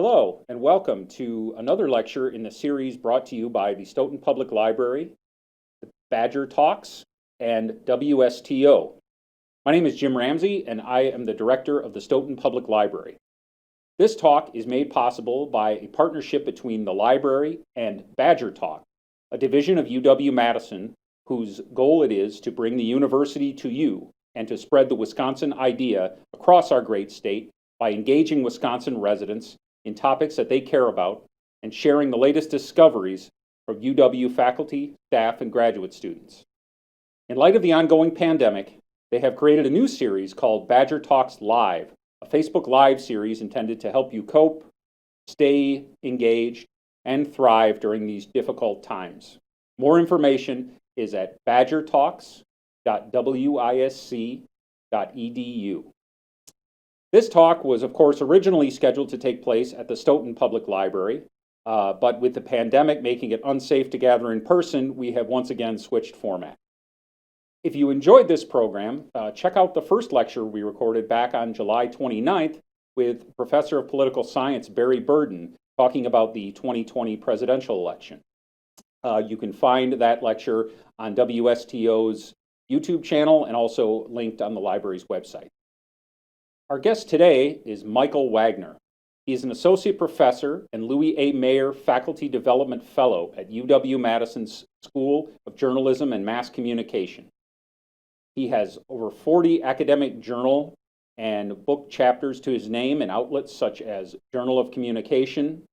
Hello, and welcome to another lecture in the series brought to you by the Stoughton Public Library, Badger Talks, and WSTO. My name is Jim Ramsey, and I am the director of the Stoughton Public Library. This talk is made possible by a partnership between the library and Badger Talk, a division of UW-Madison, whose goal it is to bring the university to you and to spread the Wisconsin idea across our great state by engaging Wisconsin residents in topics that they care about and sharing the latest discoveries from UW faculty, staff, and graduate students. In light of the ongoing pandemic, they have created a new series called Badger Talks Live, a Facebook Live series intended to help you cope, stay engaged, and thrive during these difficult times. More information is at badgertalks.wisc.edu. This talk was, of course, originally scheduled to take place at the Stoughton Public Library, but with the pandemic making it unsafe to gather in person, we have once again switched format. If you enjoyed this program, check out the first lecture we recorded back on July 29th with Professor of Political Science Barry Burden talking about the 2020 presidential election. You can find that lecture on WSTO's YouTube channel and also linked on the library's website. Our guest today is Michael Wagner. He is an associate professor and Louis A. Mayer Faculty Development Fellow at UW-Madison's School of Journalism and Mass Communication. He has over 40 academic journal and book chapters to his name in outlets such as Journal of Communication,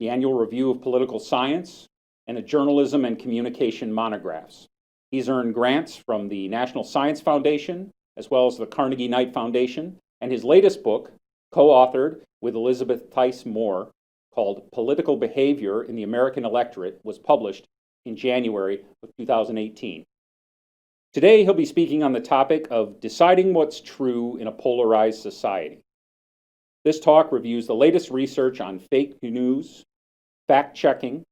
the Annual Review of Political Science, and the Journalism and Communication monographs. He's earned grants from the National Science Foundation as well as the Carnegie Knight Foundation, and his latest book, co-authored with Elizabeth Tice Moore, called Political Behavior in the American Electorate, was published in January of 2018. Today, he'll be speaking on the topic of deciding what's true in a polarized society. This talk reviews the latest research on fake news, fact-checking,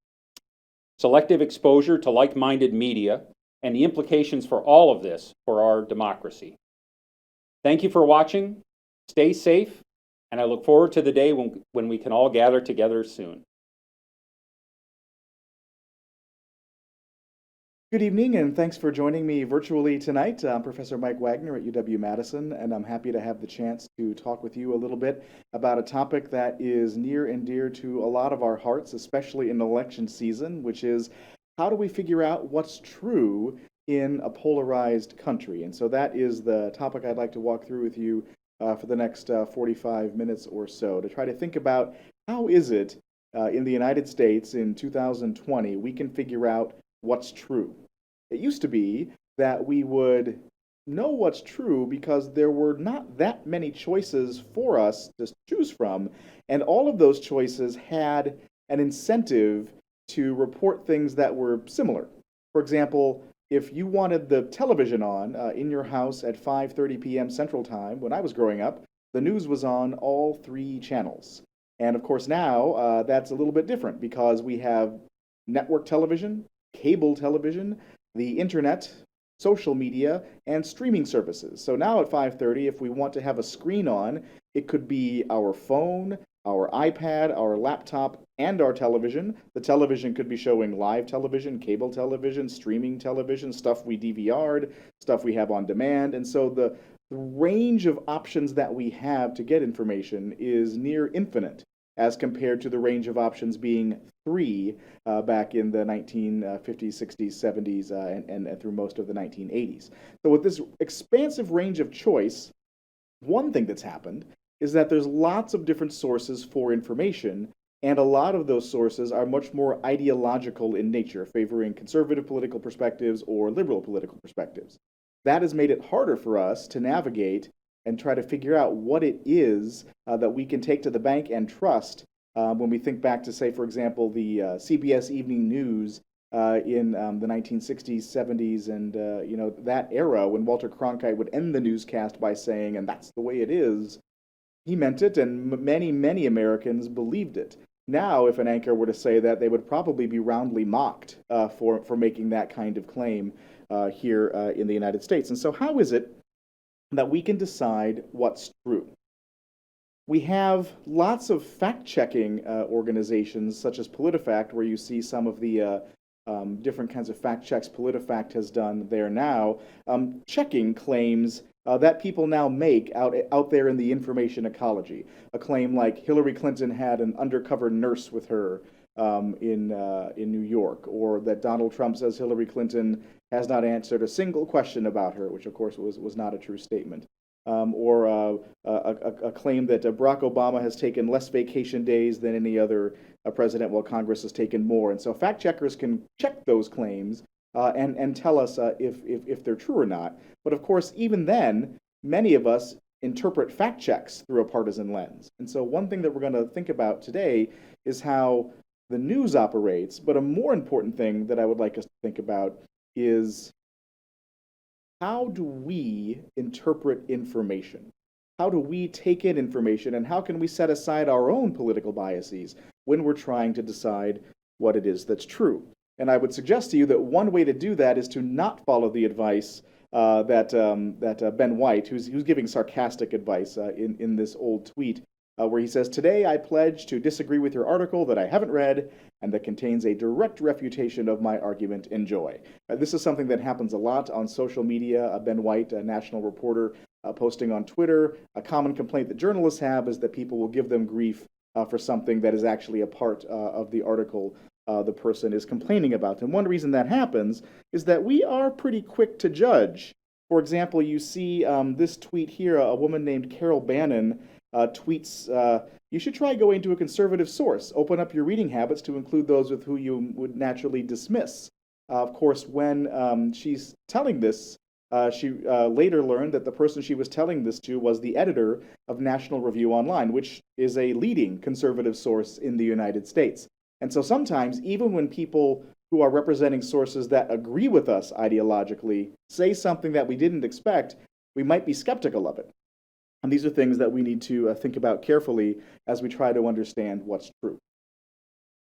selective exposure to like-minded media, and the implications for all of this for our democracy. Thank you for watching. Stay safe, and I look forward to the day when we can all gather together soon. Good evening, and thanks for joining me virtually tonight. I'm Professor Mike Wagner at UW-Madison, and I'm happy to have the chance to talk with you a little bit about a topic that is near and dear to a lot of our hearts, especially in election season, which is how do we figure out what's true in a polarized country? And so that is the topic I'd like to walk through with you for the next 45 minutes or so, to try to think about how is it in the United States in 2020 we can figure out what's true. It used to be that we would know what's true because there were not that many choices for us to choose from, and all of those choices had an incentive to report things that were similar. For example, if you wanted the television on in your house at 5:30 p.m. Central Time, when I was growing up, the news was on all three channels. And of course now that's a little bit different because we have network television, cable television, the internet, social media, and streaming services. So now at 5:30, if we want to have a screen on, it could be our phone, our iPad, our laptop, and our television. The television could be showing live television, cable television, streaming television, stuff we DVR'd, stuff we have on demand. And so the range of options that we have to get information is near infinite as compared to the range of options being three back in the 1950s, 60s, 70s, and through most of the 1980s. So with this expansive range of choice, one thing that's happened is that there's lots of different sources for information, and a lot of those sources are much more ideological in nature, favoring conservative political perspectives or liberal political perspectives. That has made it harder for us to navigate and try to figure out what it is that we can take to the bank and trust when we think back to, say, for example, the CBS Evening News in the 1960s, 70s, and that era when Walter Cronkite would end the newscast by saying, "And that's the way it is." He meant it, and many, many Americans believed it. Now, if an anchor were to say that, they would probably be roundly mocked for making that kind of claim here in the United States. And so how is it that we can decide what's true? we have lots of fact-checking organizations, such as PolitiFact, where you see some of the different kinds of fact checks PolitiFact has done there now, checking claims that people now make out there in the information ecology. A claim like Hillary Clinton had an undercover nurse with her in New York, or that Donald Trump says Hillary Clinton has not answered a single question about her, which of course was not a true statement. Or a claim that Barack Obama has taken less vacation days than any other president, while Congress has taken more. And so fact checkers can check those claims and tell us if they're true or not. But of course, even then, many of us interpret fact checks through a partisan lens. And so one thing that we're going to think about today is how the news operates. But a more important thing that I would like us to think about is, how do we interpret information? How do we take in information, and how can we set aside our own political biases when we're trying to decide what it is that's true? And I would suggest to you that one way to do that is to not follow the advice that Ben White, who's giving sarcastic advice in this old tweet, where he says, "Today I pledge to disagree with your article that I haven't read and that contains a direct refutation of my argument. Enjoy." This is something that happens a lot on social media. Ben White, a national reporter, posting on Twitter. A common complaint that journalists have is that people will give them grief for something that is actually a part of the article the person is complaining about. And one reason that happens is that we are pretty quick to judge. For example, you see this tweet here. A woman named Carol Bannon tweets, "You should try going to a conservative source. Open up your reading habits to include those with who you would naturally dismiss." Of course, when she's telling this, she later learned that the person she was telling this to was the editor of National Review Online, which is a leading conservative source in the United States. And so sometimes, even when people who are representing sources that agree with us ideologically say something that we didn't expect, we might be skeptical of it. And these are things that we need to think about carefully as we try to understand what's true.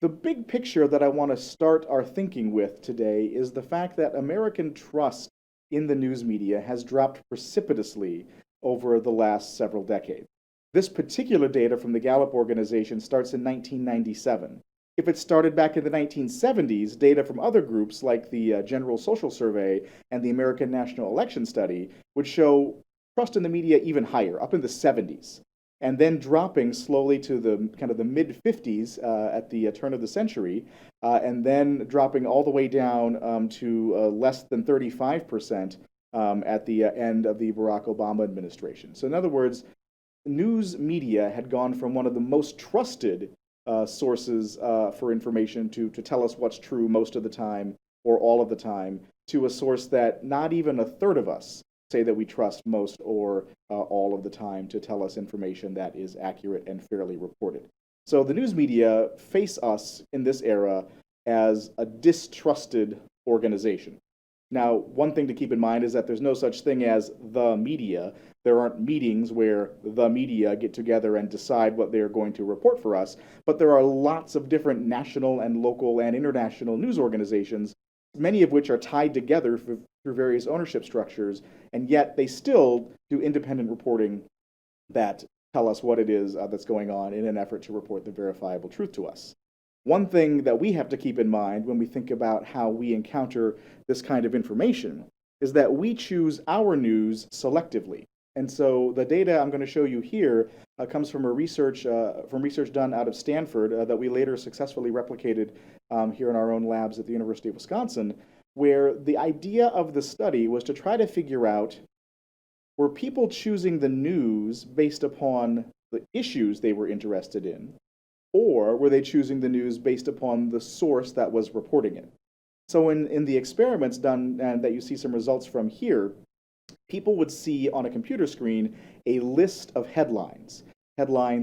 The big picture that I want to start our thinking with today is the fact that American trust in the news media has dropped precipitously over the last several decades. This particular data from the Gallup organization starts in 1997. If it started back in the 1970s, data from other groups like the General Social Survey and the American National Election Study would show trust in the media even higher, up in the 70s, and then dropping slowly to the kind of the mid-50s at the turn of the century, and then dropping all the way down to less than 35% at the end of the Barack Obama administration. So in other words, news media had gone from one of the most trusted sources for information to tell us what's true most of the time or all of the time, to a source that not even a third of us say that we trust most or all of the time to tell us information that is accurate and fairly reported. So the news media face us in this era as a distrusted organization. Now, one thing to keep in mind is that there's no such thing as the media. There aren't meetings where the media get together and decide what they're going to report for us, but there are lots of different national and local and international news organizations, many of which are tied together through various ownership structures, and yet they still do independent reporting that tell us what it is that's going on in an effort to report the verifiable truth to us. One thing that we have to keep in mind when we think about how we encounter this kind of information is that we choose our news selectively. And so the data I'm going to show you here comes from research done out of Stanford that we later successfully replicated here in our own labs at the University of Wisconsin, where the idea of the study was to try to figure out, were people choosing the news based upon the issues they were interested in, or were they choosing the news based upon the source that was reporting it? So in the experiments done, and that you see some results from here, people would see on a computer screen a list of headlines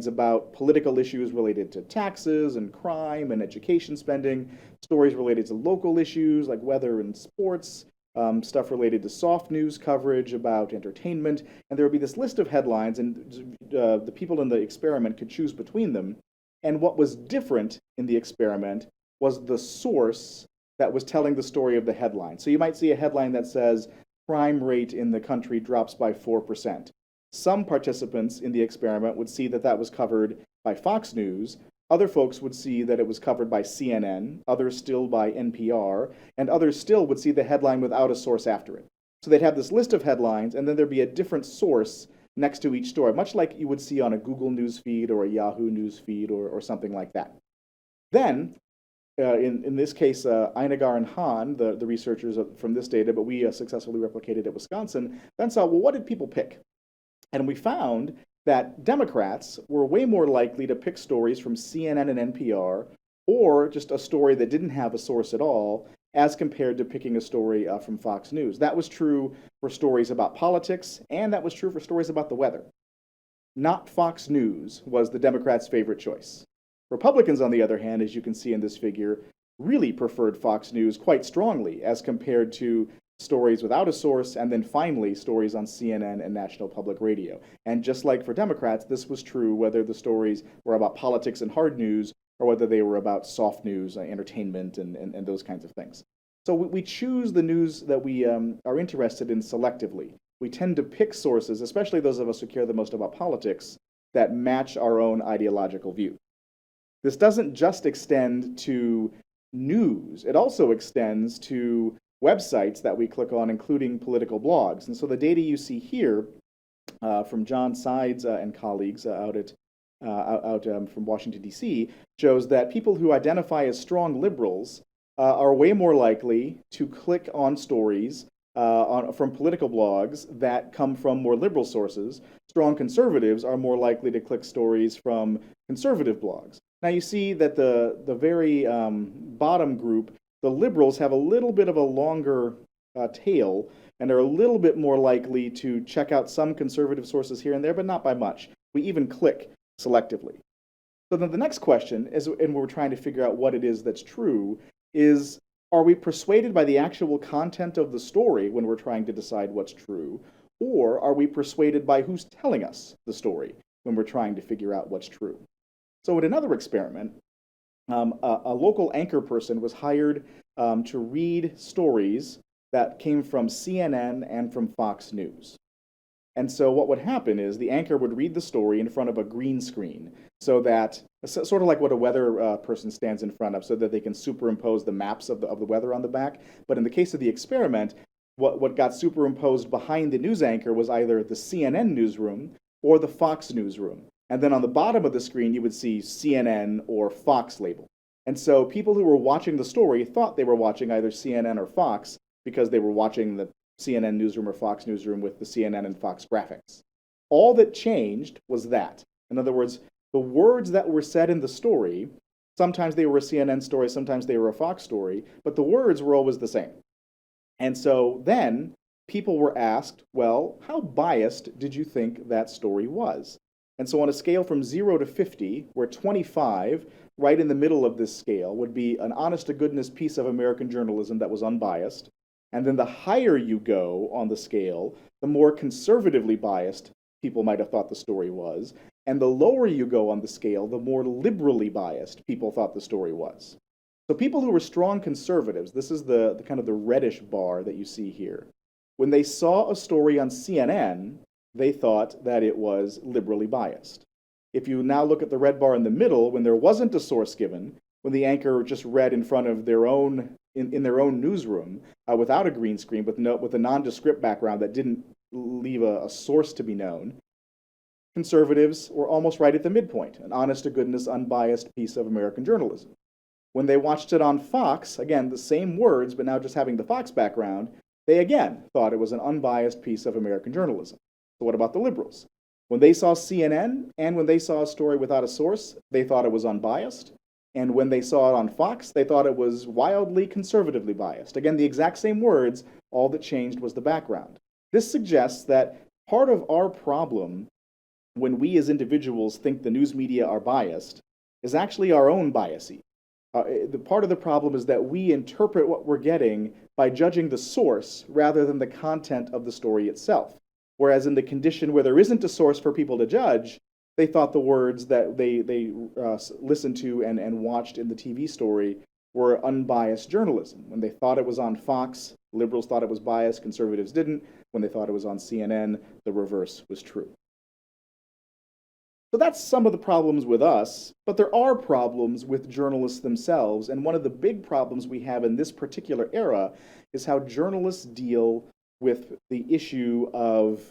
about political issues related to taxes and crime and education spending, stories related to local issues like weather and sports, stuff related to soft news coverage about entertainment, and there would be this list of headlines, and the people in the experiment could choose between them. And what was different in the experiment was the source that was telling the story of the headline. So you might see a headline that says, "Crime rate in the country drops by 4%." some participants in the experiment would see that that was covered by Fox News. Other folks would see that it was covered by CNN, others still by NPR, and others still would see the headline without a source after it. So they'd have this list of headlines, and then there'd be a different source next to each story, much like you would see on a Google News feed or a Yahoo News feed or something like that. Then, in this case, Einigar and Hahn, the researchers from this data, but we successfully replicated at Wisconsin, then saw, well, what did people pick? And we found that Democrats were way more likely to pick stories from CNN and NPR, or just a story that didn't have a source at all, as compared to picking a story from Fox News. That was true for stories about politics, and that was true for stories about the weather. Not Fox News was the Democrats' favorite choice. Republicans, on the other hand, as you can see in this figure, really preferred Fox News quite strongly as compared to stories without a source, and then finally stories on CNN and National Public Radio. And just like for Democrats, this was true whether the stories were about politics and hard news or whether they were about soft news, entertainment, and those kinds of things. So we choose the news that we are interested in selectively. We tend to pick sources, especially those of us who care the most about politics, that match our own ideological view. This doesn't just extend to news. It also extends to websites that we click on, including political blogs. And so the data you see here from John Sides and colleagues from Washington, D.C., shows that people who identify as strong liberals are way more likely to click on stories from political blogs that come from more liberal sources. Strong conservatives are more likely to click stories from conservative blogs. Now you see that the very bottom group, the liberals, have a little bit of a longer tail and are a little bit more likely to check out some conservative sources here and there, but not by much. We even click selectively. So then the next question is, and we're trying to figure out what it is that's true, is are we persuaded by the actual content of the story when we're trying to decide what's true, or are we persuaded by who's telling us the story when we're trying to figure out what's true? So in another experiment, a local anchor person was hired to read stories that came from CNN and from Fox News. And so what would happen is the anchor would read the story in front of a green screen, so that, sort of like what a weather person stands in front of, so that they can superimpose the maps of the weather on the back. But in the case of the experiment, what got superimposed behind the news anchor was either the CNN newsroom or the Fox newsroom. And then on the bottom of the screen, you would see CNN or Fox label. And so people who were watching the story thought they were watching either CNN or Fox because they were watching the CNN newsroom or Fox newsroom with the CNN and Fox graphics. All that changed was that. In other words, the words that were said in the story, sometimes they were a CNN story, sometimes they were a Fox story, but the words were always the same. And so then people were asked, well, how biased did you think that story was? And so on a scale from 0 to 50, where 25, right in the middle of this scale, would be an honest-to-goodness piece of American journalism that was unbiased, and then the higher you go on the scale, the more conservatively biased people might have thought the story was, and the lower you go on the scale, the more liberally biased people thought the story was. So people who were strong conservatives, this is the kind of the reddish bar that you see here, when they saw a story on CNN, they thought that it was liberally biased. If you now look at the red bar in the middle, when there wasn't a source given, when the anchor just read in front of their own, in their own newsroom, without a green screen, with a nondescript background that didn't leave a source to be known, conservatives were almost right at the midpoint, an honest-to-goodness, unbiased piece of American journalism. When they watched it on Fox, again, the same words, but now just having the Fox background, they again thought it was an unbiased piece of American journalism. So what about the liberals? When they saw CNN and when they saw a story without a source, they thought it was unbiased. And when they saw it on Fox, they thought it was wildly conservatively biased. Again, the exact same words, all that changed was the background. This suggests that part of our problem when we as individuals think the news media are biased is actually our own biases. The part of the problem is that we interpret what we're getting by judging the source rather than the content of the story itself. Whereas in the condition where there isn't a source for people to judge, they thought the words that they listened to and watched in the TV story were unbiased journalism. When they thought it was on Fox, liberals thought it was biased, conservatives didn't. When they thought it was on CNN, the reverse was true. So that's some of the problems with us, but there are problems with journalists themselves. And one of the big problems we have in this particular era is how journalists deal with the issue of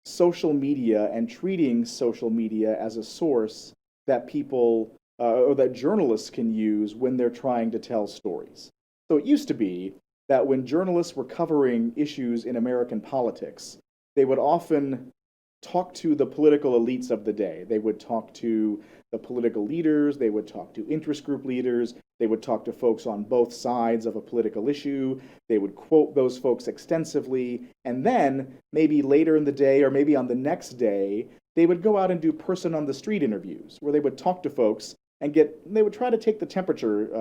social media and treating social media as a source that people or that journalists can use when they're trying to tell stories. So it used to be that when journalists were covering issues in American politics, they would often talk to the political elites of the day. They would talk to the political leaders, they would talk to interest group leaders, they would talk to folks on both sides of a political issue, they would quote those folks extensively, and then maybe later in the day or maybe on the next day, they would go out and do person on the street interviews where they would talk to folks and they would try to take the temperature,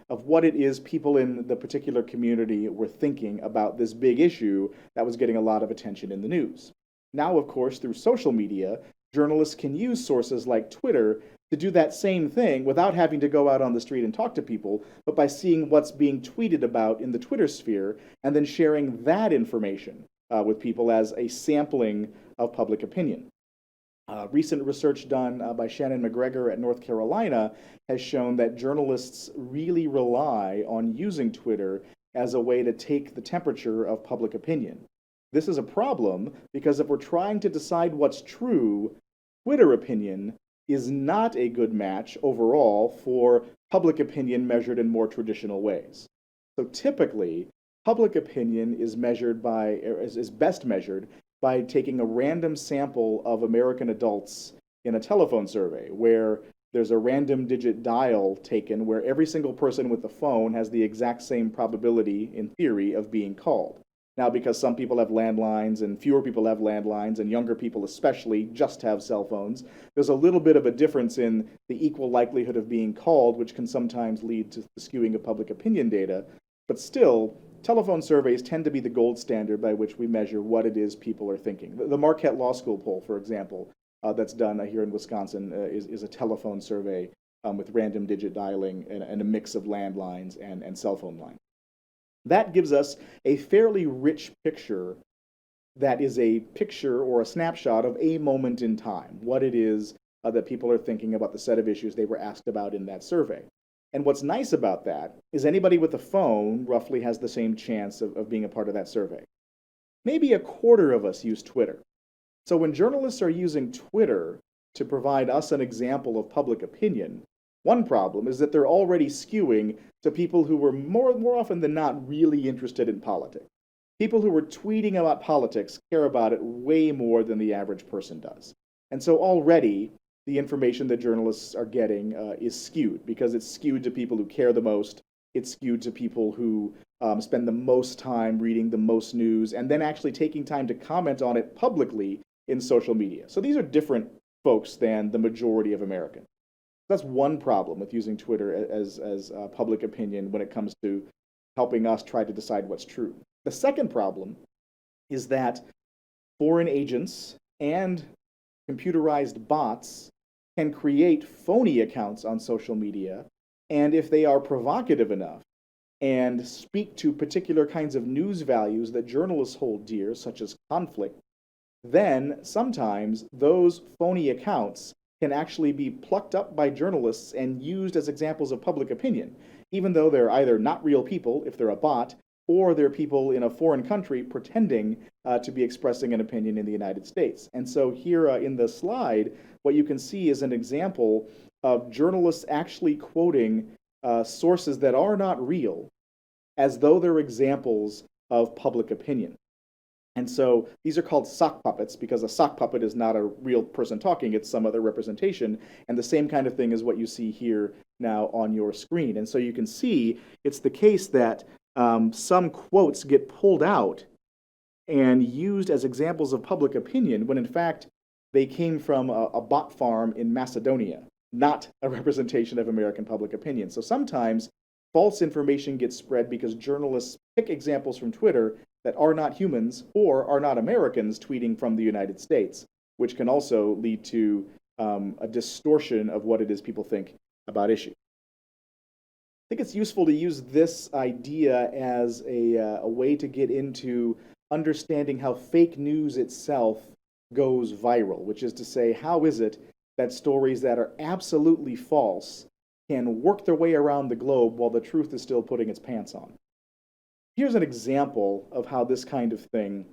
of what it is people in the particular community were thinking about this big issue that was getting a lot of attention in the news. Now, of course, through social media, journalists can use sources like Twitter to do that same thing without having to go out on the street and talk to people, but by seeing what's being tweeted about in the Twitter sphere and then sharing that information with people as a sampling of public opinion. Recent research done by Shannon McGregor at North Carolina has shown that journalists really rely on using Twitter as a way to take the temperature of public opinion. This is a problem because if we're trying to decide what's true, Twitter opinion is not a good match overall for public opinion measured in more traditional ways. So typically, public opinion is best measured by taking a random sample of American adults in a telephone survey where there's a random digit dial taken where every single person with a phone has the exact same probability, in theory, of being called. Now, because some people have landlines and fewer people have landlines and younger people especially just have cell phones, there's a little bit of a difference in the equal likelihood of being called, which can sometimes lead to the skewing of public opinion data. But still, telephone surveys tend to be the gold standard by which we measure what it is people are thinking. The Marquette Law School poll, for example, that's done here in Wisconsin is a telephone survey with random digit dialing and a mix of landlines and cell phone lines. That gives us a fairly rich picture that is a picture or a snapshot of a moment in time, what it is that people are thinking about the set of issues they were asked about in that survey. And what's nice about that is anybody with a phone roughly has the same chance of being a part of that survey. Maybe a quarter of us use Twitter. So when journalists are using Twitter to provide us an example of public opinion, one problem is that they're already skewing to people who were more often than not really interested in politics. People who were tweeting about politics care about it way more than the average person does. And so already the information that journalists are getting is skewed because it's skewed to people who care the most. It's skewed to people who spend the most time reading the most news and then actually taking time to comment on it publicly in social media. So these are different folks than the majority of Americans. That's one problem with using Twitter as public opinion when it comes to helping us try to decide what's true. The second problem is that foreign agents and computerized bots can create phony accounts on social media, and if they are provocative enough and speak to particular kinds of news values that journalists hold dear, such as conflict, then sometimes those phony accounts can actually be plucked up by journalists and used as examples of public opinion, even though they're either not real people, if they're a bot, or they're people in a foreign country pretending to be expressing an opinion in the United States. And so here in the slide, what you can see is an example of journalists actually quoting sources that are not real as though they're examples of public opinion. And so these are called sock puppets because a sock puppet is not a real person talking, it's some other representation. And the same kind of thing is what you see here now on your screen. And so you can see it's the case that some quotes get pulled out and used as examples of public opinion when in fact they came from a bot farm in Macedonia, not a representation of American public opinion. So sometimes false information gets spread because journalists pick examples from Twitter that are not humans or are not Americans tweeting from the United States, which can also lead to a distortion of what it is people think about issues. I think it's useful to use this idea as a way to get into understanding how fake news itself goes viral, which is to say, how is it that stories that are absolutely false can work their way around the globe while the truth is still putting its pants on? Here's an example of how this kind of thing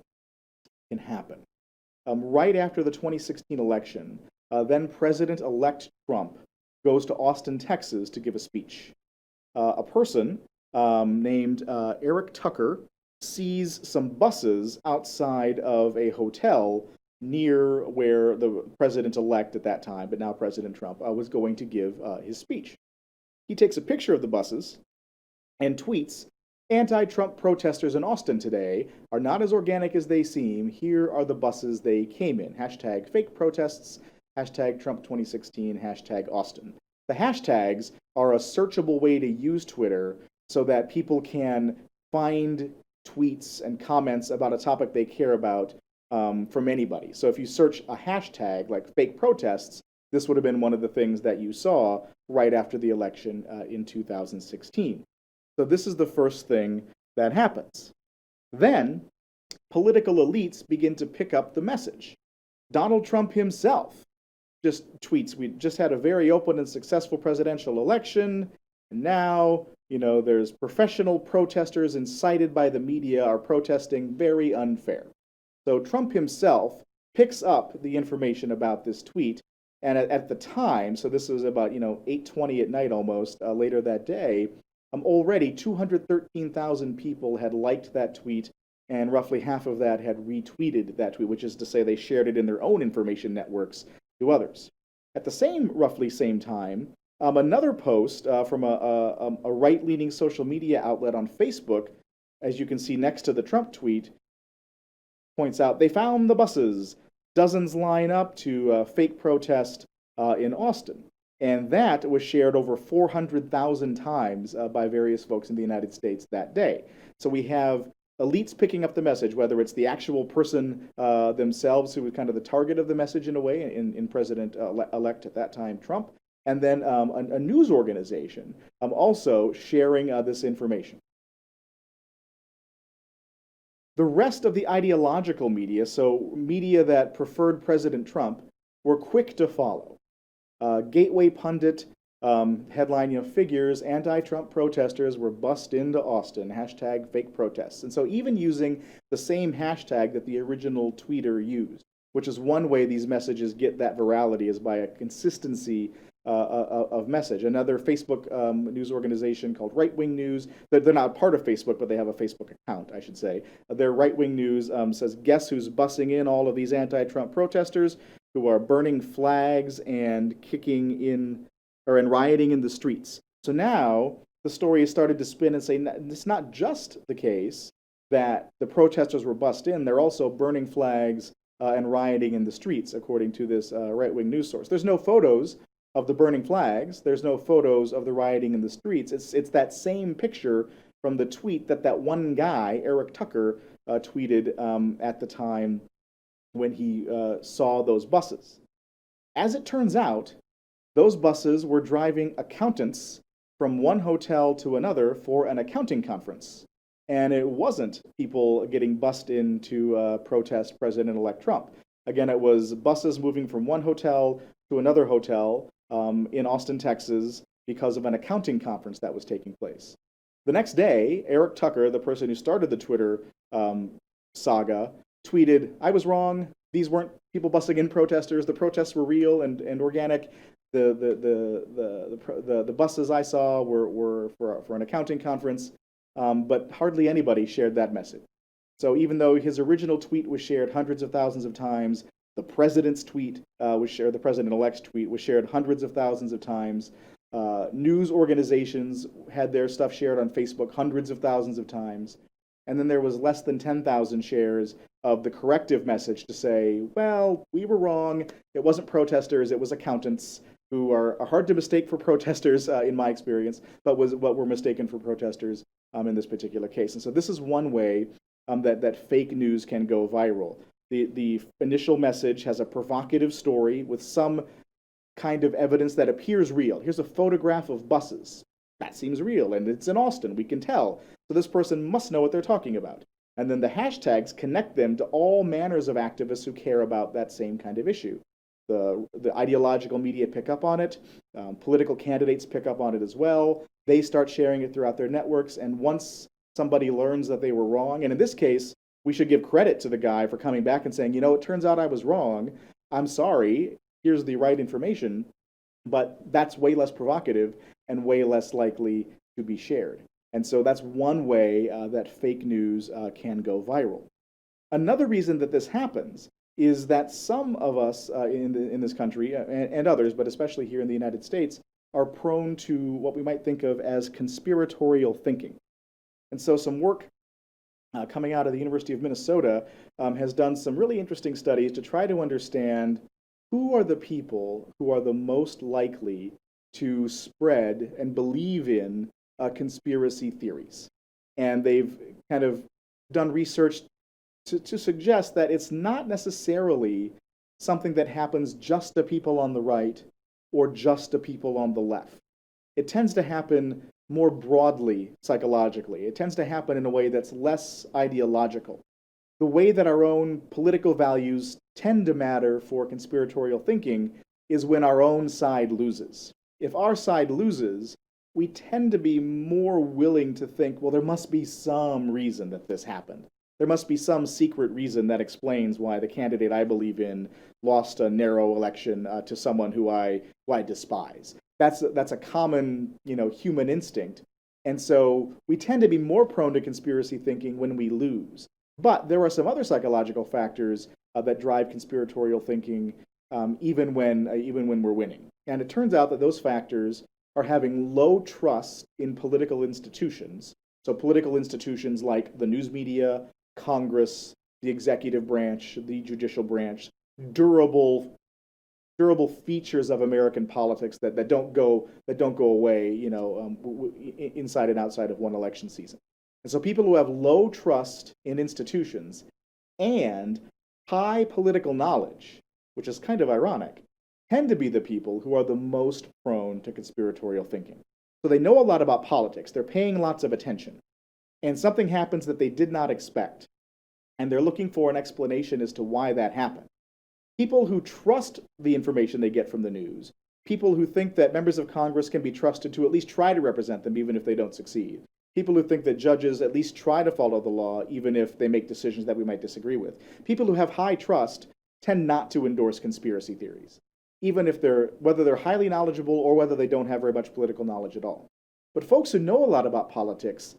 can happen. Right after the 2016 election, then President-elect Trump goes to Austin, Texas to give a speech. A person named Eric Tucker sees some buses outside of a hotel near where the president-elect at that time, but now President Trump, was going to give his speech. He takes a picture of the buses and tweets, "Anti-Trump protesters in Austin today are not as organic as they seem. Here are the buses they came in. Hashtag fake protests, hashtag Trump 2016, hashtag Austin." The hashtags are a searchable way to use Twitter so that people can find tweets and comments about a topic they care about from anybody. So if you search a hashtag like fake protests, this would have been one of the things that you saw right after the election in 2016. So this is the first thing that happens. Then political elites begin to pick up the message. Donald Trump himself just tweets, "We just had a very open and successful presidential election, and now, there's professional protesters incited by the media are protesting very unfair." So Trump himself picks up the information about this tweet, and at the time, so this was about 8:20 at night almost later that day, already 213,000 people had liked that tweet, and roughly half of that had retweeted that tweet, which is to say they shared it in their own information networks to others. At the roughly same time, another post from a right-leaning social media outlet on Facebook, as you can see next to the Trump tweet, points out they found the buses. Dozens line up to fake protest in Austin. And that was shared over 400,000 times by various folks in the United States that day. So we have elites picking up the message, whether it's the actual person themselves who was kind of the target of the message in a way, in President-elect at that time, Trump, and then a news organization also sharing this information. The rest of the ideological media, so media that preferred President Trump, were quick to follow. Gateway Pundit headline, figures, anti-Trump protesters were bussed into Austin, hashtag fake protests. And so even using the same hashtag that the original tweeter used, which is one way these messages get that virality, is by a consistency of message. Another Facebook news organization called Right Wing News, they're not part of Facebook, but they have a Facebook account, I should say. Their Right Wing News says, "Guess who's bussing in all of these anti-Trump protesters who are burning flags and and rioting in the streets." So now the story has started to spin and say it's not just the case that the protesters were bussed in, they're also burning flags and rioting in the streets, according to this right-wing news source. There's no photos of the burning flags. There's no photos of the rioting in the streets. It's that same picture from the tweet that one guy, Eric Tucker, tweeted at the time when he saw those buses. As it turns out, those buses were driving accountants from one hotel to another for an accounting conference. And it wasn't people getting bussed in to protest President-elect Trump. Again, it was buses moving from one hotel to another hotel in Austin, Texas, because of an accounting conference that was taking place. The next day, Eric Tucker, the person who started the Twitter saga, tweeted, "I was wrong. These weren't people bussing in protesters. The protests were real and organic. The buses I saw were for an accounting conference." But hardly anybody shared that message. So even though his original tweet was shared hundreds of thousands of times, the president's tweet was shared, the president-elect's tweet was shared hundreds of thousands of times. News organizations had their stuff shared on Facebook hundreds of thousands of times. And then there was less than 10,000 shares of the corrective message to say, well, we were wrong. It wasn't protesters, it was accountants, who are hard to mistake for protesters in my experience, but were mistaken for protesters in this particular case. And so this is one way that fake news can go viral. The initial message has a provocative story with some kind of evidence that appears real. Here's a photograph of buses. That seems real, and it's in Austin, we can tell. So this person must know what they're talking about. And then the hashtags connect them to all manners of activists who care about that same kind of issue. The ideological media pick up on it, political candidates pick up on it as well. They start sharing it throughout their networks, and once somebody learns that they were wrong, and in this case, we should give credit to the guy for coming back and saying, it turns out I was wrong. I'm sorry. Here's the right information. But that's way less provocative and way less likely to be shared. And so that's one way that fake news can go viral. Another reason that this happens is that some of us in this country and others, but especially here in the United States, are prone to what we might think of as conspiratorial thinking. And so some work coming out of the University of Minnesota has done some really interesting studies to try to understand who are the people who are the most likely to spread and believe in conspiracy theories. And they've kind of done research to suggest that it's not necessarily something that happens just to people on the right or just to people on the left. It tends to happen more broadly psychologically. It tends to happen in a way that's less ideological. The way that our own political values tend to matter for conspiratorial thinking is when our own side loses. If our side loses, we tend to be more willing to think, well, there must be some reason that this happened. There must be some secret reason that explains why the candidate I believe in lost a narrow election to someone who I despise. That's a common, human instinct. And so we tend to be more prone to conspiracy thinking when we lose. But there are some other psychological factors that drive conspiratorial thinking even when we're winning. And it turns out that those factors are having low trust in political institutions. So political institutions like the news media, Congress, the executive branch, the judicial branch, durable features of American politics that don't go away, inside and outside of one election season. And so people who have low trust in institutions and high political knowledge, which is kind of ironic, tend to be the people who are the most prone to conspiratorial thinking. So they know a lot about politics. They're paying lots of attention. And something happens that they did not expect. And they're looking for an explanation as to why that happened. People who trust the information they get from the news, people who think that members of Congress can be trusted to at least try to represent them even if they don't succeed, people who think that judges at least try to follow the law even if they make decisions that we might disagree with. People who have high trust tend not to endorse conspiracy theories, even if whether they're highly knowledgeable or whether they don't have very much political knowledge at all. But folks who know a lot about politics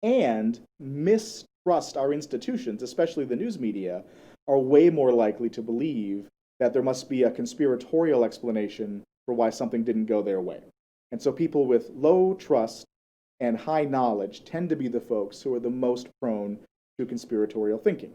and mistrust our institutions, especially the news media, are way more likely to believe that there must be a conspiratorial explanation for why something didn't go their way. And so people with low trust and high knowledge tend to be the folks who are the most prone to conspiratorial thinking.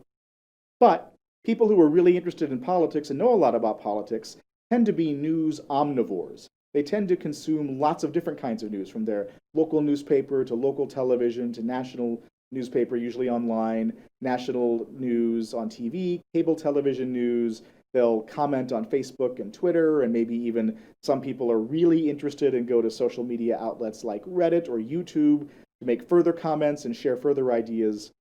But people who are really interested in politics and know a lot about politics tend to be news omnivores. They tend to consume lots of different kinds of news, from their local newspaper to local television to national newspaper, usually online, national news on TV, cable television news. They'll comment on Facebook and Twitter, and maybe even some people are really interested and go to social media outlets like Reddit or YouTube to make further comments and share further ideas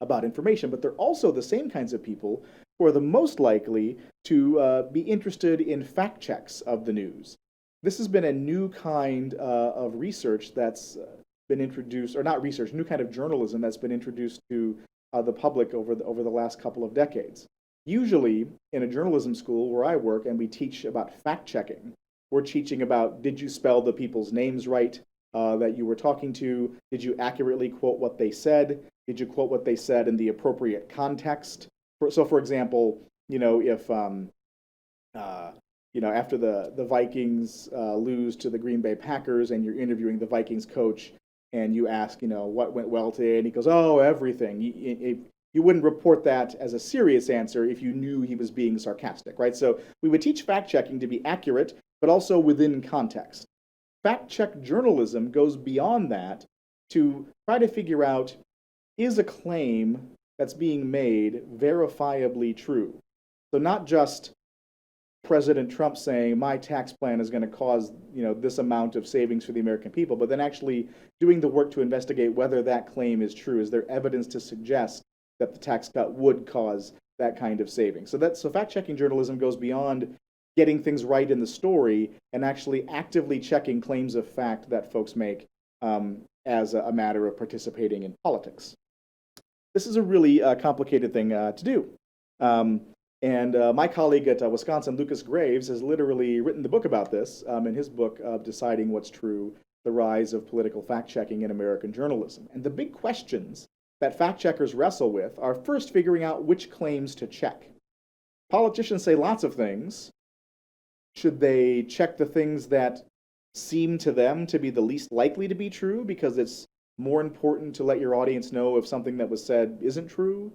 about information. But they're also the same kinds of people who are the most likely to be interested in fact checks of the news. This has been a new kind of research that's been introduced, or not research, new kind of journalism that's been introduced to the public over the last couple of decades. Usually, in a journalism school where I work and we teach about fact-checking, we're teaching about, did you spell the people's names right that you were talking to? Did you accurately quote what they said? Did you quote what they said in the appropriate context? So, for example, if after the Vikings lose to the Green Bay Packers and you're interviewing the Vikings coach and you ask, what went well today? And he goes, oh, everything. You wouldn't report that as a serious answer if you knew he was being sarcastic, right? So we would teach fact-checking to be accurate, but also within context. Fact-check journalism goes beyond that to try to figure out, is a claim that's being made verifiably true? So not just, President Trump saying my tax plan is going to cause, this amount of savings for the American people, but then actually doing the work to investigate whether that claim is true. Is there evidence to suggest that the tax cut would cause that kind of savings? So fact-checking journalism goes beyond getting things right in the story and actually actively checking claims of fact that folks make as a matter of participating in politics. This is a really complicated thing to do. And my colleague at Wisconsin, Lucas Graves, has literally written the book about this in his book of Deciding What's True, The Rise of Political Fact-Checking in American Journalism. And the big questions that fact-checkers wrestle with are first figuring out which claims to check. Politicians say lots of things. Should they check the things that seem to them to be the least likely to be true because it's more important to let your audience know if something that was said isn't true?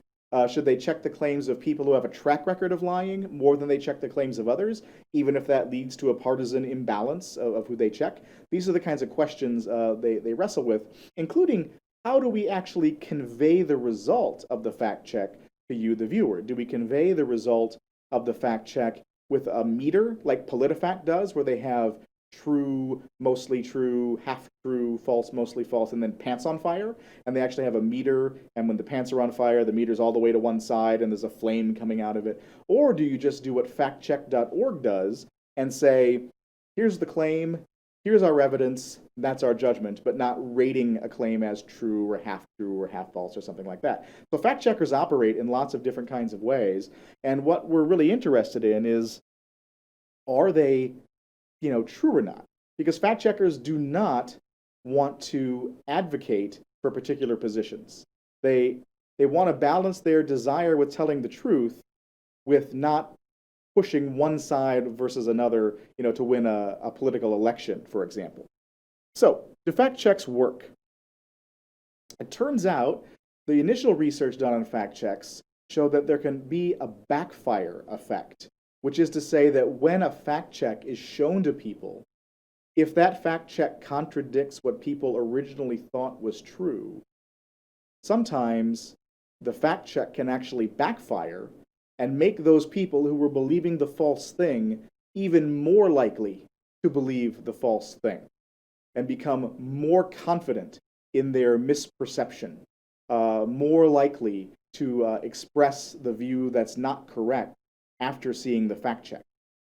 Should they check the claims of people who have a track record of lying more than they check the claims of others, even if that leads to a partisan imbalance of who they check? These are the kinds of questions they wrestle with, including how do we actually convey the result of the fact check to you, the viewer? Do we convey the result of the fact check with a meter like PolitiFact does, where they have true, mostly true, half true, false, mostly false, and then pants on fire? And they actually have a meter, and when the pants are on fire, the meter's all the way to one side and there's a flame coming out of it? Or do you just do what factcheck.org does and say, here's the claim, here's our evidence, that's our judgment, but not rating a claim as true or half false or something like that? So fact checkers operate in lots of different kinds of ways, and what we're really interested in is, are they true or not? Because fact checkers do not want to advocate for particular positions. They want to balance their desire with telling the truth with not pushing one side versus another, to win a political election, for example. So, do fact checks work? It turns out the initial research done on fact checks showed that there can be a backfire effect, which is to say that when a fact check is shown to people, if that fact check contradicts what people originally thought was true, sometimes the fact check can actually backfire and make those people who were believing the false thing even more likely to believe the false thing and become more confident in their misperception, more likely to express the view that's not correct after seeing the fact check.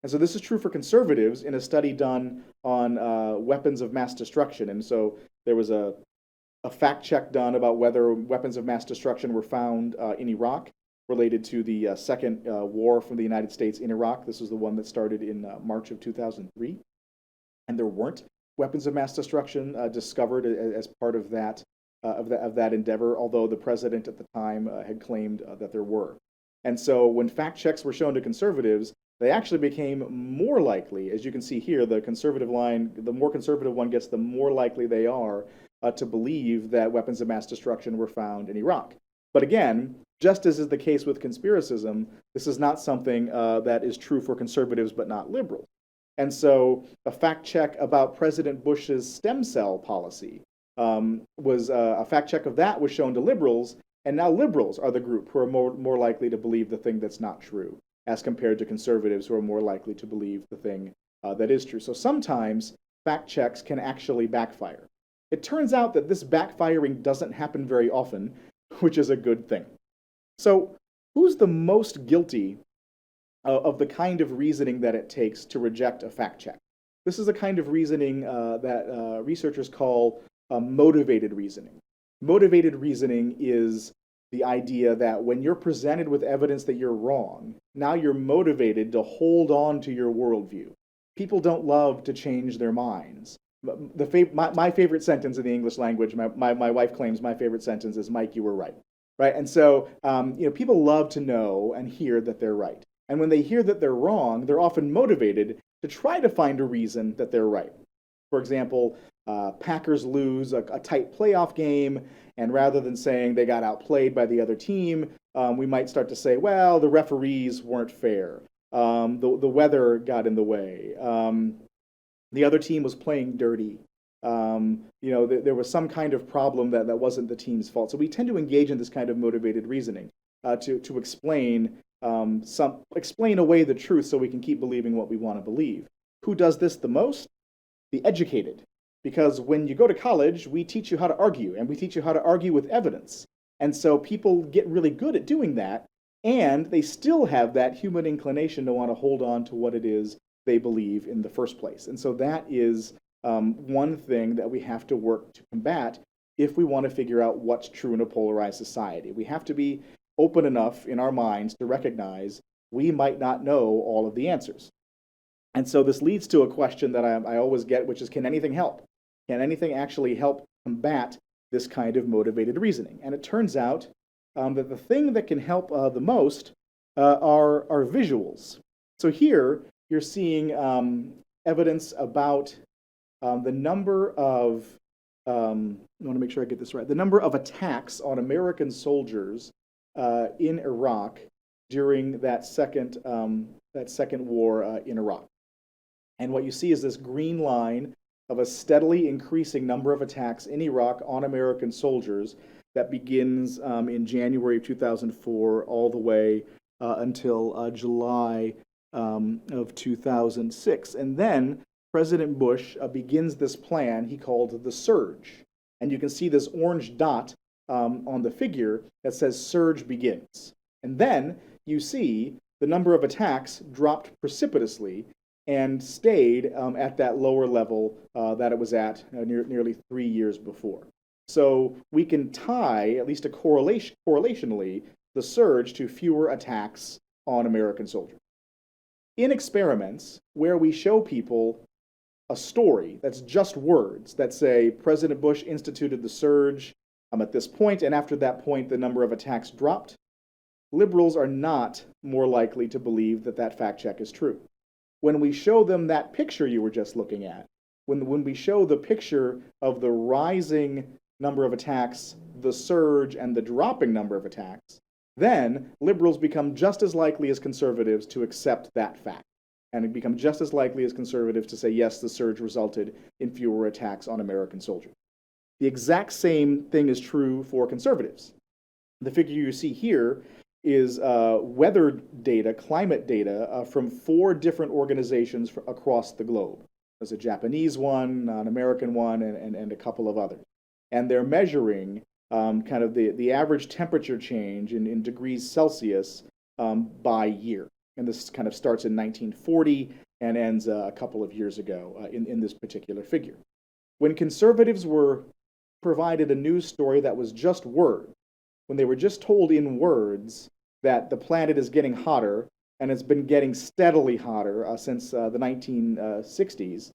And so this is true for conservatives in a study done on weapons of mass destruction. And so there was a fact check done about whether weapons of mass destruction were found in Iraq, related to the second war from the United States in Iraq. This was the one that started in March of 2003. And there weren't weapons of mass destruction discovered as part of that endeavor, although the president at the time had claimed that there were. And so when fact checks were shown to conservatives, they actually became more likely, as you can see here, the conservative line, the more conservative one gets, the more likely they are to believe that weapons of mass destruction were found in Iraq. But again, just as is the case with conspiracism, this is not something that is true for conservatives but not liberals. And so a fact check about President Bush's stem cell policy was a fact check of that was shown to liberals, and now liberals are the group who are more likely to believe the thing that's not true, as compared to conservatives who are more likely to believe the thing that is true. So sometimes fact checks can actually backfire. It turns out that this backfiring doesn't happen very often, which is a good thing. So who's the most guilty of the kind of reasoning that it takes to reject a fact check? This is a kind of reasoning that researchers call motivated reasoning. Motivated reasoning is the idea that when you're presented with evidence that you're wrong, now you're motivated to hold on to your worldview. People don't love to change their minds. My favorite sentence in the English language, my wife claims my favorite sentence is, "Mike, you were right." Right? And so people love to know and hear that they're right. And when they hear that they're wrong, they're often motivated to try to find a reason that they're right. For example, Packers lose a tight playoff game, and rather than saying they got outplayed by the other team, we might start to say, well, the referees weren't fair. The weather got in the way. The other team was playing dirty. There was some kind of problem that wasn't the team's fault. So we tend to engage in this kind of motivated reasoning to explain explain away the truth so we can keep believing what we want to believe. Who does this the most? The educated. Because when you go to college, we teach you how to argue, and we teach you how to argue with evidence. And so people get really good at doing that, and they still have that human inclination to want to hold on to what it is they believe in the first place. And so that is one thing that we have to work to combat if we want to figure out what's true in a polarized society. We have to be open enough in our minds to recognize we might not know all of the answers. And so this leads to a question that I always get, which is, can anything help? Can anything actually help combat this kind of motivated reasoning? And it turns out that the thing that can help the most are visuals. So here you're seeing evidence about the number of, I want to make sure I get this right, the number of attacks on American soldiers in Iraq during that second war in Iraq. And what you see is this green line of a steadily increasing number of attacks in Iraq on American soldiers that begins in January of 2004 all the way until July of 2006. And then President Bush begins this plan he called the Surge. And you can see this orange dot on the figure that says Surge begins. And then you see the number of attacks dropped precipitously and stayed at that lower level that it was at nearly 3 years before. So we can tie, at least correlationally, the surge to fewer attacks on American soldiers. In experiments where we show people a story that's just words that say President Bush instituted the surge at this point, and after that point the number of attacks dropped, liberals are not more likely to believe that that fact check is true. When we show them that picture you were just looking at, when we show the picture of the rising number of attacks, the surge, and the dropping number of attacks, then liberals become just as likely as conservatives to accept that fact. And it become just as likely as conservatives to say, yes, the surge resulted in fewer attacks on American soldiers. The exact same thing is true for conservatives. The figure you see here is weather data, climate data from 4 different organizations across the globe. There's a Japanese one, an American one, and a couple of others. And they're measuring kind of the average temperature change in degrees Celsius by year. And this kind of starts in 1940 and ends a couple of years ago in this particular figure. When conservatives were provided a news story that was just words, when they were just told in words that the planet is getting hotter, and it's been getting steadily hotter since the 1960s,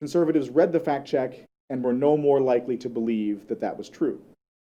conservatives read the fact check and were no more likely to believe that that was true.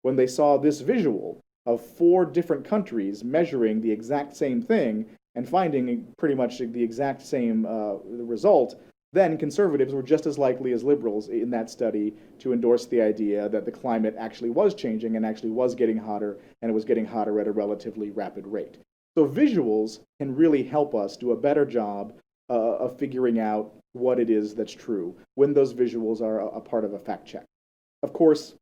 When they saw this visual of 4 different countries measuring the exact same thing and finding pretty much the exact same result, then conservatives were just as likely as liberals in that study to endorse the idea that the climate actually was changing and actually was getting hotter, and it was getting hotter at a relatively rapid rate. So visuals can really help us do a better job of figuring out what it is that's true when those visuals are a part of a fact check. Of course,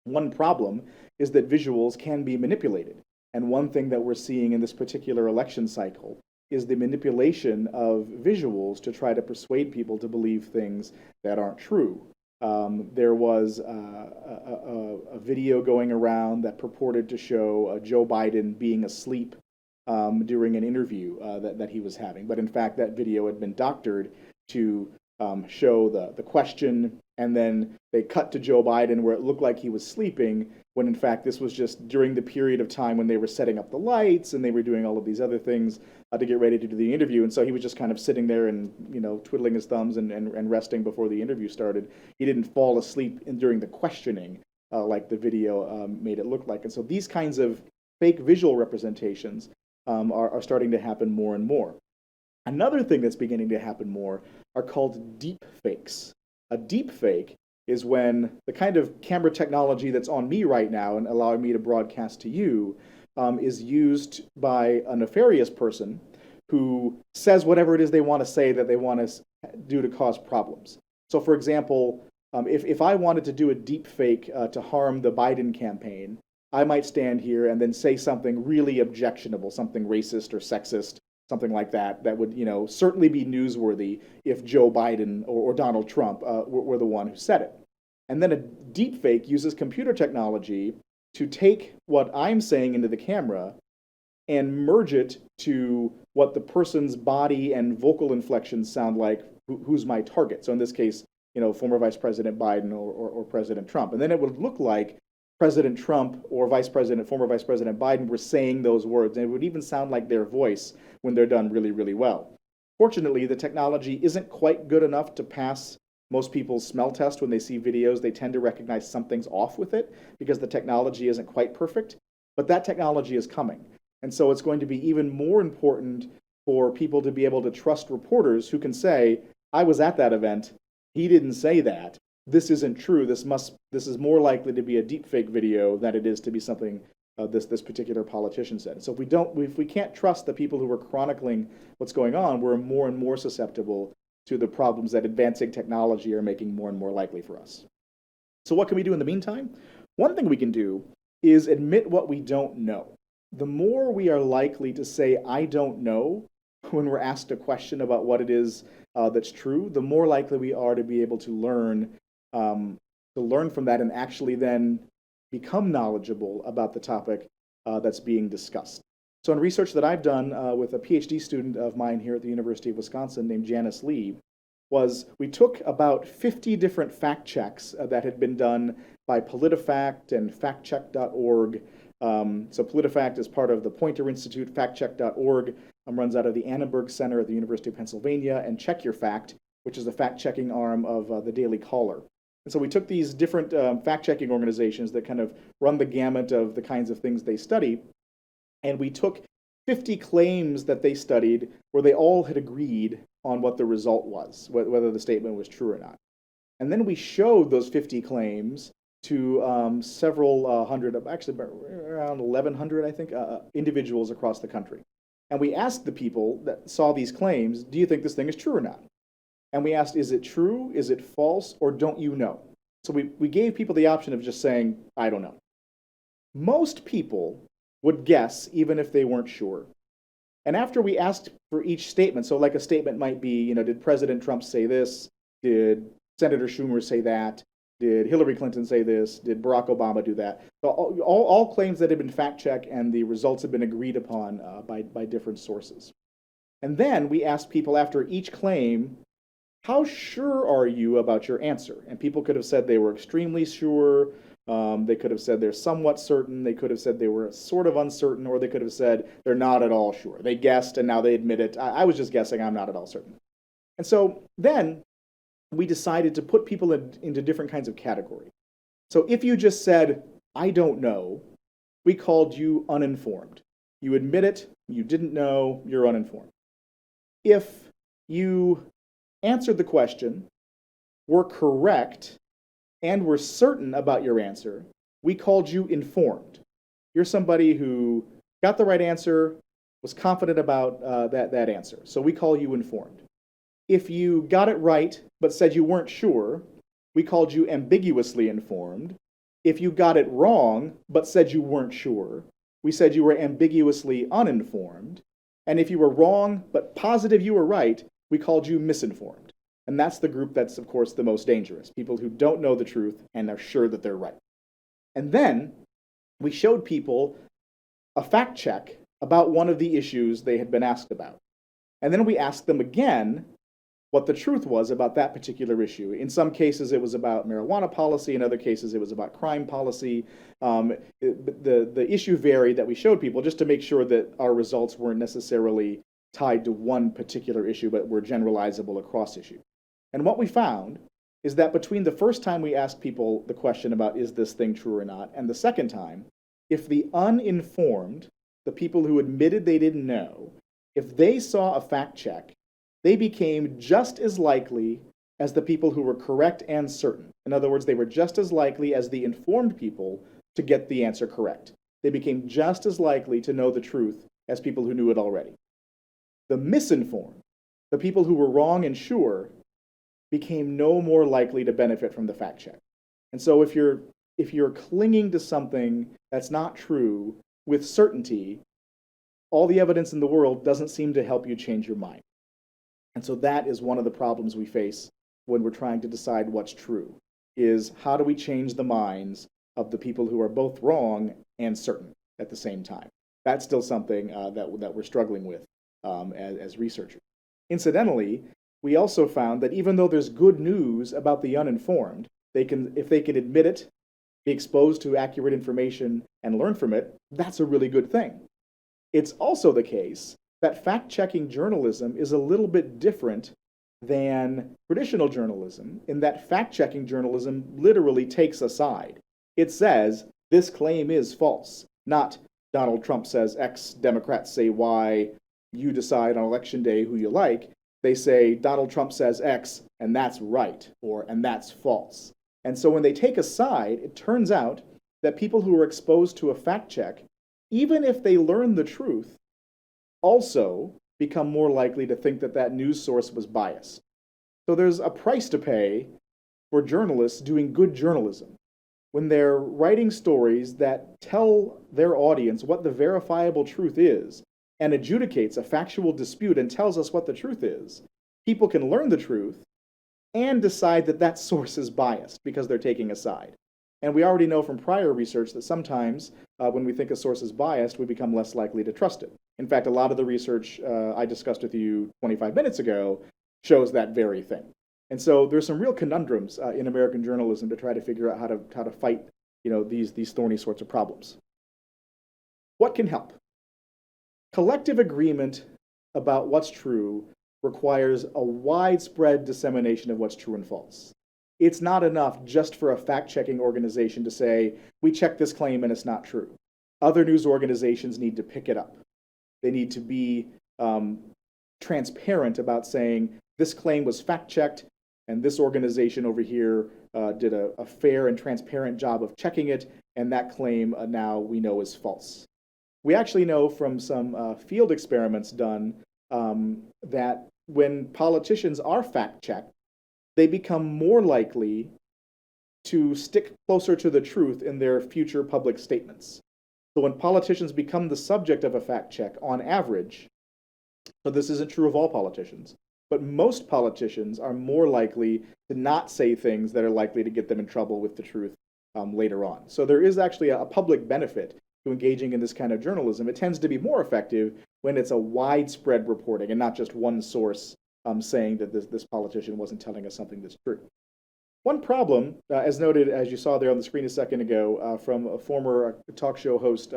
one problem is that visuals can be manipulated. And one thing that we're seeing in this particular election cycle is the manipulation of visuals to try to persuade people to believe things that aren't true. There was a video going around that purported to show Joe Biden being asleep during an interview that he was having. But in fact, that video had been doctored to show the question, and then they cut to Joe Biden where it looked like he was sleeping, when in fact this was just during the period of time when they were setting up the lights and they were doing all of these other things to get ready to do the interview. And so he was just kind of sitting there and, twiddling his thumbs and resting before the interview started. He didn't fall asleep during the questioning like the video made it look like. And so these kinds of fake visual representations are starting to happen more and more. Another thing that's beginning to happen more are called deep fakes. A deep fake is when the kind of camera technology that's on me right now and allowing me to broadcast to you is used by a nefarious person who says whatever it is they want to say that they want to do to cause problems. So for example, if I wanted to do a deep fake to harm the Biden campaign, I might stand here and then say something really objectionable, something racist or sexist, something like that, that would, certainly be newsworthy if Joe Biden or Donald Trump were the one who said it. And then a deepfake uses computer technology to take what I'm saying into the camera and merge it to what the person's body and vocal inflections sound like, who's my target. So in this case, former Vice President Biden or President Trump. And then it would look like President Trump or former Vice President Biden were saying those words. And it would even sound like their voice when they're done really, really well. Fortunately, the technology isn't quite good enough to pass most people's smell test. When they see videos, they tend to recognize something's off with it because the technology isn't quite perfect. But that technology is coming. And so it's going to be even more important for people to be able to trust reporters who can say, I was at that event, he didn't say that, this isn't true, this is more likely to be a deepfake video than it is to be something this particular politician said. So if we can't trust the people who are chronicling what's going on, we're more and more susceptible to the problems that advancing technology are making more and more likely for us. So what can we do in the meantime? One thing we can do is admit what we don't know. The more we are likely to say, I don't know, when we're asked a question about what it is that's true, the more likely we are to be able to learn from that and actually then become knowledgeable about the topic that's being discussed. So in research that I've done with a PhD student of mine here at the University of Wisconsin named Janice Lee, we took about 50 different fact checks that had been done by PolitiFact and FactCheck.org. So PolitiFact is part of the Poynter Institute. FactCheck.org runs out of the Annenberg Center at the University of Pennsylvania, and Check Your Fact, which is the fact-checking arm of the Daily Caller. And so we took these different fact-checking organizations that kind of run the gamut of the kinds of things they study, and we took 50 claims that they studied where they all had agreed on what the result was, whether the statement was true or not. And then we showed those 50 claims to several hundred, actually around 1,100, I think, individuals across the country. And we asked the people that saw these claims, do you think this thing is true or not? And we asked, is it true, is it false, or don't you know? So we gave people the option of just saying, I don't know. Most people would guess even if they weren't sure. And after we asked for each statement, so like a statement might be, did President Trump say this? Did Senator Schumer say that? Did Hillary Clinton say this? Did Barack Obama do that? So all claims that have been fact-checked and the results have been agreed upon by different sources. And then we asked people after each claim, how sure are you about your answer? And people could have said they were extremely sure. They could have said they're somewhat certain. They could have said they were sort of uncertain, or they could have said they're not at all sure. They guessed and now they admit it. I was just guessing, I'm not at all certain. And so then we decided to put people into different kinds of categories. So if you just said, I don't know, we called you uninformed. You admit it, you didn't know, you're uninformed. If you answered the question, were correct, and were certain about your answer, we called you informed. You're somebody who got the right answer, was confident about that answer. So we call you informed. If you got it right, but said you weren't sure, we called you ambiguously informed. If you got it wrong, but said you weren't sure, we said you were ambiguously uninformed. And if you were wrong, but positive you were right, we called you misinformed. And that's the group that's, of course, the most dangerous, people who don't know the truth and are sure that they're right. And then we showed people a fact check about one of the issues they had been asked about. And then we asked them again what the truth was about that particular issue. In some cases, it was about marijuana policy. In other cases, it was about crime policy. The issue varied that we showed people just to make sure that our results weren't necessarily tied to one particular issue, but were generalizable across issues. And what we found is that between the first time we asked people the question about is this thing true or not, and the second time, if the uninformed, the people who admitted they didn't know, if they saw a fact check, they became just as likely as the people who were correct and certain. In other words, they were just as likely as the informed people to get the answer correct. They became just as likely to know the truth as people who knew it already. The misinformed, the people who were wrong and sure, became no more likely to benefit from the fact check. And so if you're if you're clinging to something that's not true with certainty, all the evidence in the world doesn't seem to help you change your mind. And so that is one of the problems we face when we're trying to decide what's true, is how do we change the minds of the people who are both wrong and certain at the same time? That's still something that we're struggling with as researchers. Incidentally, we also found that even though there's good news about the uninformed, if they can admit it, be exposed to accurate information, and learn from it, that's a really good thing. It's also the case that fact-checking journalism is a little bit different than traditional journalism, in that fact-checking journalism literally takes a side. It says, this claim is false, not Donald Trump says X, Democrats say Y, you decide on election day who you like. They say Donald Trump says X, and that's right, and that's false. And so when they take a side, it turns out that people who are exposed to a fact check, even if they learn the truth, also become more likely to think that that news source was biased. So there's a price to pay for journalists doing good journalism. When they're writing stories that tell their audience what the verifiable truth is and adjudicates a factual dispute and tells us what the truth is, people can learn the truth and decide that that source is biased because they're taking a side. And we already know from prior research that sometimes when we think a source is biased, we become less likely to trust it. In fact, a lot of the research I discussed with you 25 minutes ago shows that very thing. And so there's some real conundrums in American journalism to try to figure out how to fight, these thorny sorts of problems. What can help? Collective agreement about what's true requires a widespread dissemination of what's true and false. It's not enough just for a fact-checking organization to say, we checked this claim and it's not true. Other news organizations need to pick it up. They need to be transparent about saying, this claim was fact-checked, and this organization over here did a fair and transparent job of checking it, and that claim now we know is false. We actually know from some field experiments done that when politicians are fact-checked, they become more likely to stick closer to the truth in their future public statements. So when politicians become the subject of a fact check, on average, so this isn't true of all politicians, but most politicians are more likely to not say things that are likely to get them in trouble with the truth later on. So there is actually a public benefit to engaging in this kind of journalism. It tends to be more effective when it's a widespread reporting and not just one source saying that this politician wasn't telling us something that's true. One problem, as noted, as you saw there on the screen a second ago, from a former talk show host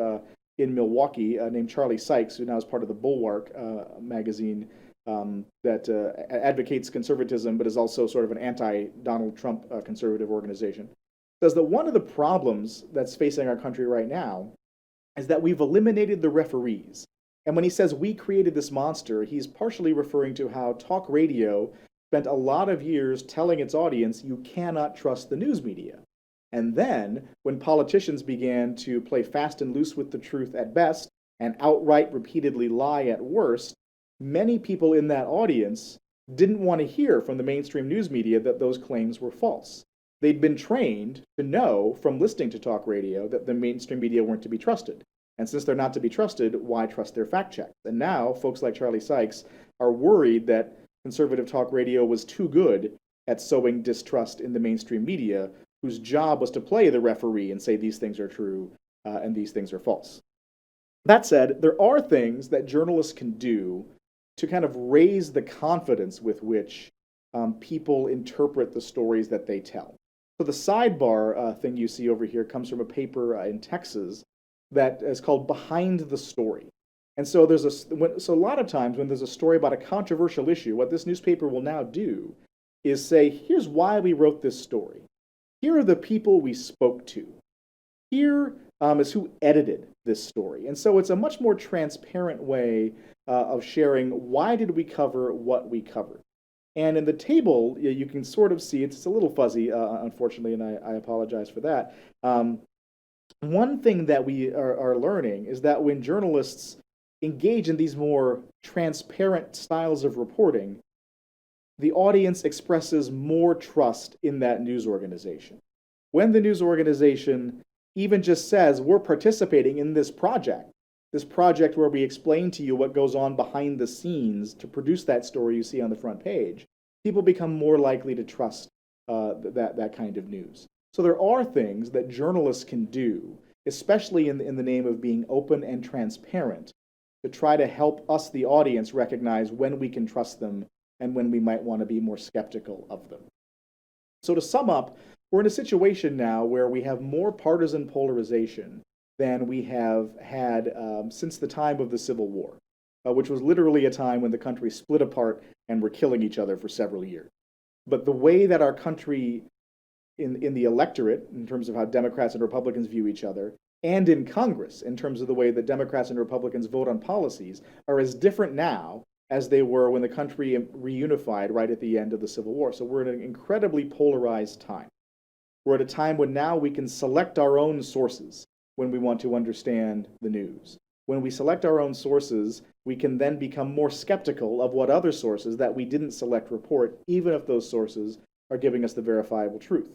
in Milwaukee named Charlie Sykes, who now is part of the Bulwark magazine that advocates conservatism but is also sort of an anti-Donald Trump conservative organization, says that one of the problems that's facing our country right now is that we've eliminated the referees. And when he says we created this monster, he's partially referring to how talk radio spent a lot of years telling its audience you cannot trust the news media. And then, when politicians began to play fast and loose with the truth at best and outright repeatedly lie at worst, many people in that audience didn't want to hear from the mainstream news media that those claims were false. They'd been trained to know from listening to talk radio that the mainstream media weren't to be trusted. And since they're not to be trusted, why trust their fact checks? And now, folks like Charlie Sykes are worried that conservative talk radio was too good at sowing distrust in the mainstream media, whose job was to play the referee and say these things are true and these things are false. That said, there are things that journalists can do to kind of raise the confidence with which people interpret the stories that they tell. So the sidebar thing you see over here comes from a paper in Texas that is called Behind the Story. And so so a lot of times when there's a story about a controversial issue, what this newspaper will now do is say, here's why we wrote this story. Here are the people we spoke to. Here is who edited this story. And so it's a much more transparent way of sharing why did we cover what we covered. And in the table, you can sort of see, it's a little fuzzy, unfortunately, and I apologize for that. One thing that we are learning is that when journalists engage in these more transparent styles of reporting, the audience expresses more trust in that news organization. when the news organization even just says, we're participating in this project where we explain to you what goes on behind the scenes to produce that story you see on the front page, people become more likely to trust that kind of news. So there are things that journalists can do, especially in the name of being open and transparent, to try to help us, the audience, recognize when we can trust them and when we might want to be more skeptical of them. So to sum up, we're in a situation now where we have more partisan polarization than we have had since the time of the Civil War, which was literally a time when the country split apart and were killing each other for several years. But the way that our country, in the electorate, in terms of how Democrats and Republicans view each other, and in Congress, in terms of the way that Democrats and Republicans vote on policies, are as different now as they were when the country reunified right at the end of the Civil War. So we're in an incredibly polarized time. We're at a time when now we can select our own sources when we want to understand the news. When we select our own sources, we can then become more skeptical of what other sources that we didn't select report, even if those sources are giving us the verifiable truth.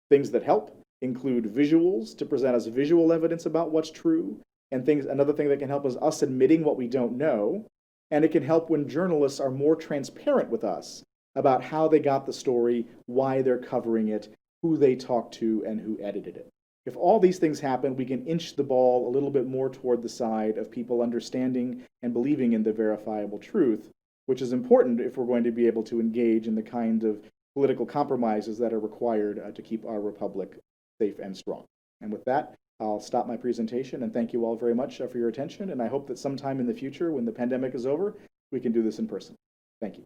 Things that help include visuals to present us visual evidence about what's true, and another thing that can help is us admitting what we don't know, and it can help when journalists are more transparent with us about how they got the story, why they're covering it, who they talked to, and who edited it. If all these things happen, we can inch the ball a little bit more toward the side of people understanding and believing in the verifiable truth, which is important if we're going to be able to engage in the kind of political compromises that are required to keep our republic safe and strong. And with that, I'll stop my presentation and thank you all very much for your attention. And I hope that sometime in the future, when the pandemic is over, we can do this in person. Thank you.